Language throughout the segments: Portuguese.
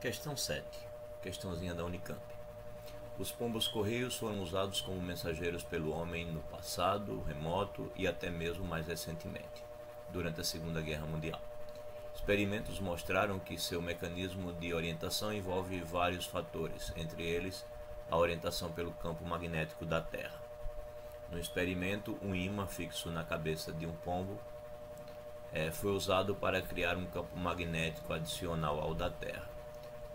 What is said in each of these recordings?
Questão 7. Questãozinha da Unicamp. Os pombos-correios foram usados como mensageiros pelo homem no passado, remoto e até mesmo mais recentemente, durante a Segunda Guerra Mundial. Experimentos mostraram que seu mecanismo de orientação envolve vários fatores, entre eles a orientação pelo campo magnético da Terra. No experimento, um ímã fixo na cabeça de um pombo foi usado para criar um campo magnético adicional ao da Terra.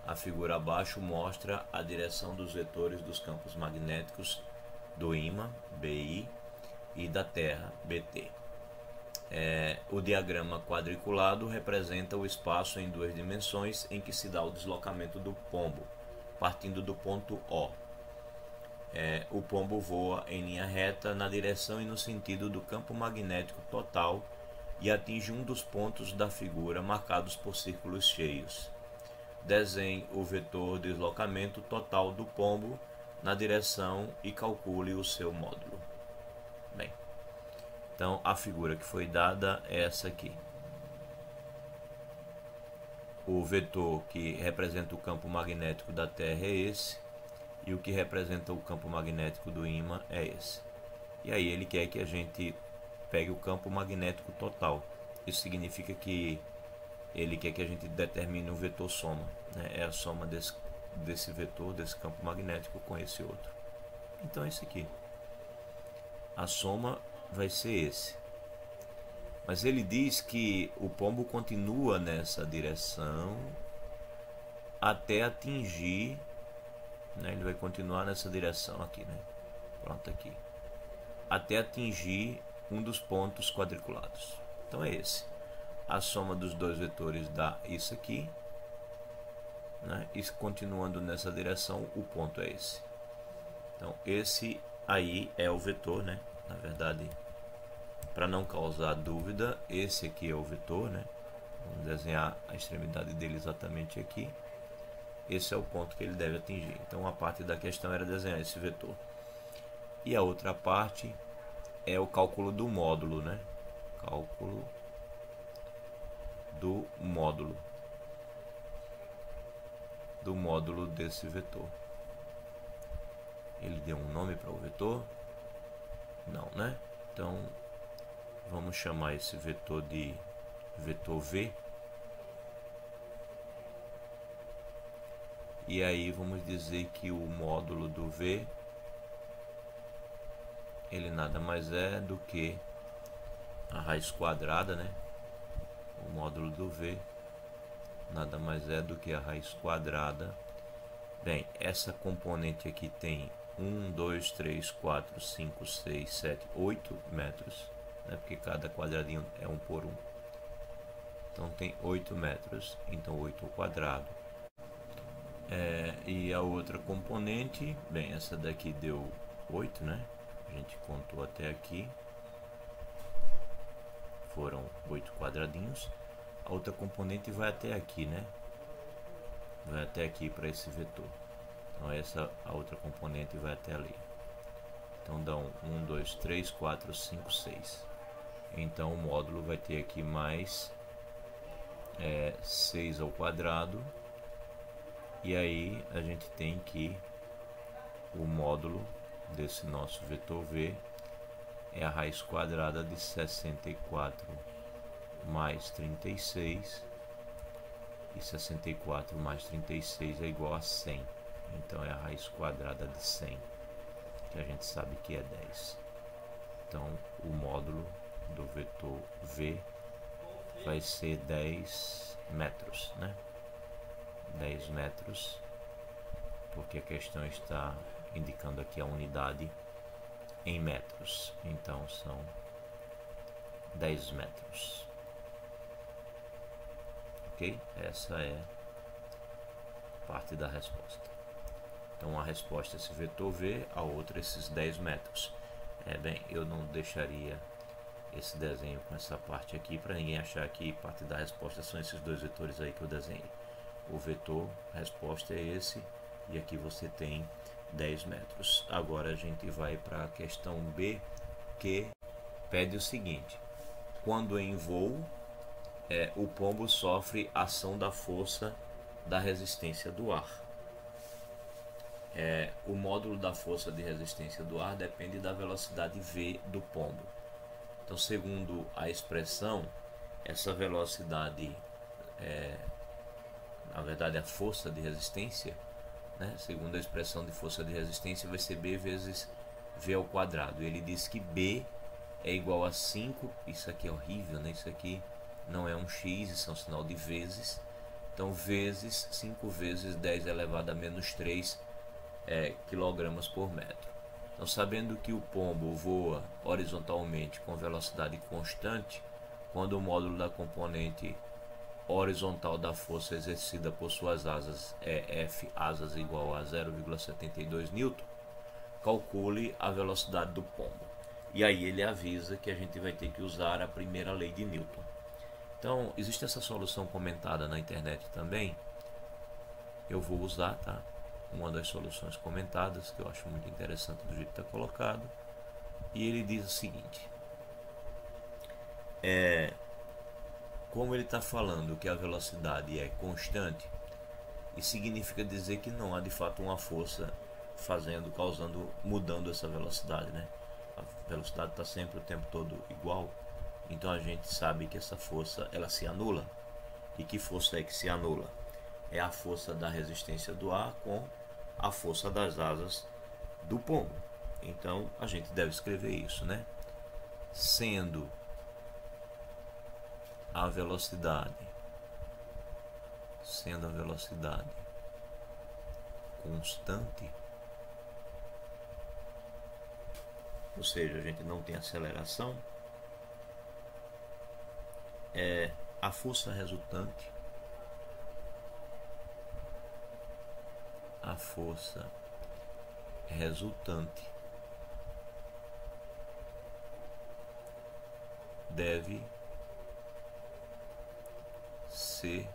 A figura abaixo mostra a direção dos vetores dos campos magnéticos do ímã, BI, e da Terra, BT. O diagrama quadriculado representa o espaço em duas dimensões em que se dá o deslocamento do pombo, partindo do ponto O. O pombo voa em linha reta na direção e no sentido do campo magnético total e atinge um dos pontos da figura marcados por círculos cheios. Desenhe o vetor deslocamento total do pombo na direção e calcule o seu módulo. Bem, então a figura que foi dada é essa aqui. O vetor que representa o campo magnético da Terra é esse, e o que representa o campo magnético do ímã é esse. E aí ele quer que a gente pegue o campo magnético total. Isso significa que ele quer que a gente determine o vetor soma, né? É a soma desse vetor, desse campo magnético com esse outro. Então é esse aqui. A soma vai ser esse. Mas ele diz que o pombo continua nessa direção até atingir, né? Ele vai continuar nessa direção aqui, né? Pronto, aqui. Até atingir um dos pontos quadriculados. Então é esse. A soma dos dois vetores dá isso aqui, né? E continuando nessa direção, o ponto é esse. Então esse aí é o vetor, né? Na verdade, para não causar dúvida, esse aqui é o vetor, né? Vamos desenhar a extremidade dele exatamente aqui. Esse é o ponto que ele deve atingir. Então a parte da questão era desenhar esse vetor. E a outra parte é o cálculo do módulo, né? Cálculo do módulo desse vetor. Ele deu um nome para o vetor? Não, né? Então vamos chamar esse vetor de vetor V. E aí vamos dizer que o módulo do V, ele nada mais é do que a raiz quadrada, né? O módulo do V nada mais é do que a raiz quadrada. Bem, essa componente aqui tem 1, 2, 3, 4, 5, 6, 7, 8 metros, né? Porque cada quadradinho é 1 por 1. Então tem 8 metros, então 8 ao quadrado. E a outra componente, bem, essa daqui deu 8, né? A gente contou até aqui. Foram 8 quadradinhos. A outra componente vai até aqui, né? Vai até aqui para esse vetor. Então a outra componente vai até ali. Então dão 1, 2, 3, 4, 5, 6. Então o módulo vai ter aqui mais 6 ao quadrado. E aí a gente tem que o módulo desse nosso vetor V é a raiz quadrada de 64 mais 36, e 64 mais 36 é igual a 100. Então é a raiz quadrada de 100, que a gente sabe que é 10. Então o módulo do vetor V vai ser 10 metros, né? 10 metros, porque a questão está indicando aqui a unidade em metros, então são 10 metros. Ok? Essa é parte da resposta. Então a resposta é esse vetor V, a outra esses 10 metros. Bem, eu não deixaria esse desenho com essa parte aqui para ninguém achar que parte da resposta são esses dois vetores aí que eu desenhei. O vetor, a resposta é esse, e aqui você tem 10 metros. Agora a gente vai para a questão B, que pede o seguinte: quando em voo, o pombo sofre ação da força da resistência do ar. O módulo da força de resistência do ar depende da velocidade v do pombo. Então, segundo a expressão, essa velocidade, na verdade a força de resistência, né? Segundo a expressão de força de resistência, vai ser B vezes V ao quadrado. Ele diz que B é igual a 5, isso aqui é horrível, né? Isso aqui não é um x, isso é um sinal de vezes. Então, vezes 5 vezes 10 elevado a menos 3 quilogramas por metro. Então, sabendo que o pombo voa horizontalmente com velocidade constante, quando o módulo da componente horizontal da força exercida por suas asas é F asas igual a 0,72 N, calcule a velocidade do pombo. E aí ele avisa que a gente vai ter que usar a primeira lei de Newton. Então, existe essa solução comentada na internet também. Eu vou usar, tá? Uma das soluções comentadas, que eu acho muito interessante do jeito que está colocado. E ele diz o seguinte: como ele está falando que a velocidade é constante, isso significa dizer que não há de fato uma força mudando essa velocidade, né? A velocidade está sempre o tempo todo igual. Então a gente sabe que essa força ela se anula. E que força é que se anula? É a força da resistência do ar com a força das asas do pombo. Então a gente deve escrever isso, né? Sendo a velocidade constante, ou seja, a gente não tem aceleração, a força resultante deve ser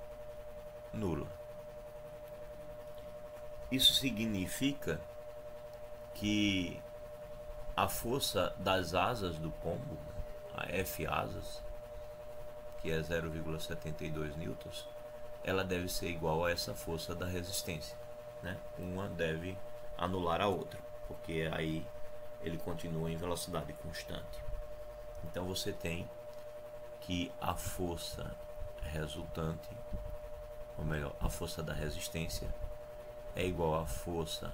nula. Isso significa que a força das asas do pombo, a F asas, que é 0,72 newtons, ela deve ser igual a essa força da resistência, né? Uma deve anular a outra, porque aí ele continua em velocidade constante. Então você tem que a força resultante, ou melhor, a força da resistência é igual à força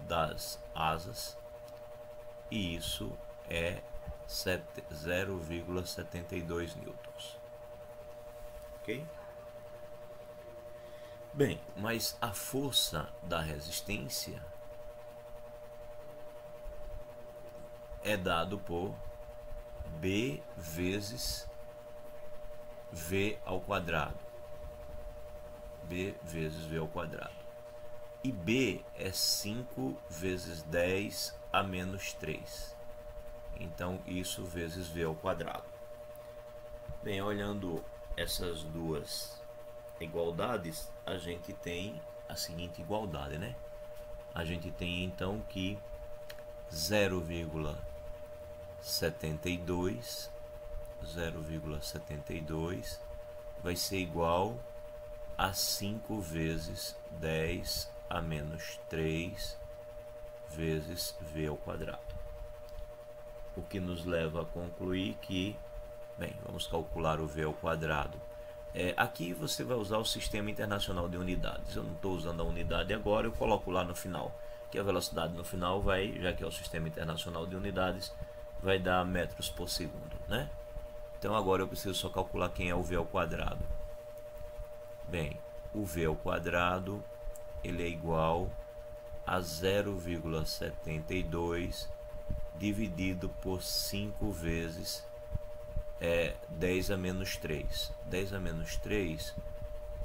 das asas, e isso é 0,72 newtons. Ok? Bem, mas a força da resistência é dado por B vezes V ao quadrado. B vezes V ao quadrado. E B é 5 vezes 10 a menos 3. Então, isso vezes V ao quadrado. Bem, olhando essas duas igualdades, a gente tem a seguinte igualdade, né? A gente tem então que 0,72 vai ser igual a 5 vezes 10 a menos 3 vezes V ao quadrado. O que nos leva a concluir que, bem, vamos calcular o V ao quadrado. Aqui você vai usar o Sistema Internacional de Unidades. Eu não estou usando a unidade agora, eu coloco lá no final, que a velocidade no final vai, já que é o Sistema Internacional de Unidades, vai dar metros por segundo, né? Então agora eu preciso só calcular quem é o V ao quadrado. Bem, o V ao quadrado ele é igual a 0,72 dividido por 5 vezes 10 a menos 3. 10 a menos 3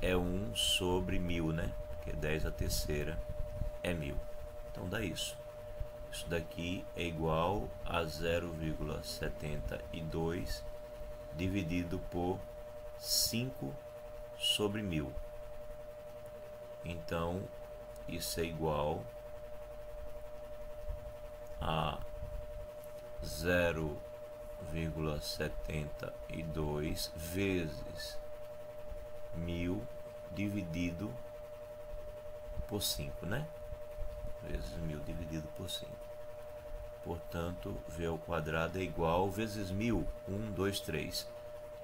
é 1 sobre 1000, né? Porque 10 a terceira é 1000. Então dá isso. Isso daqui é igual a 0,72 dividido por 5 sobre 1000. Então, isso é igual a 0,72 vezes 1000 dividido por 5, né? Vezes 1000 dividido por 5. Portanto, V ao quadrado é igual vezes 1000. 1, 2, 3.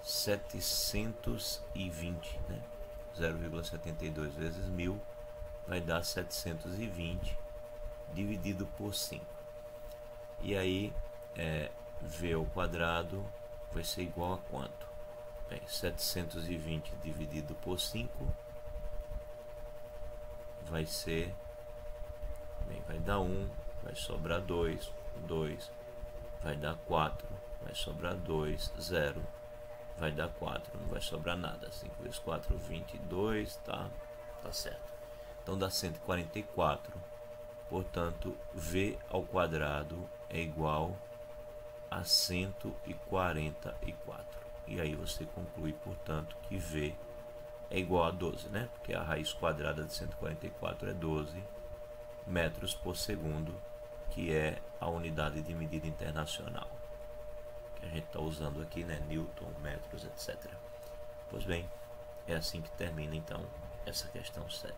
720, né? 0,72 vezes 1000 vai dar 720 dividido por 5. E aí, V ao quadrado vai ser igual a quanto? Bem, 720 dividido por 5 vai ser... Bem, vai dar 1, vai sobrar 2, 2, vai dar 4, vai sobrar 2, 0, vai dar 4, não vai sobrar nada. 5 vezes 4, 22, tá certo. Então dá 144, portanto, V ao quadrado é igual a 144. E aí você conclui, portanto, que V é igual a 12, né? Porque a raiz quadrada de 144 é 12 metros por segundo, que é a unidade de medida internacional que a gente está usando aqui, né? Newton, metros, etc. Pois bem, é assim que termina então essa questão 7.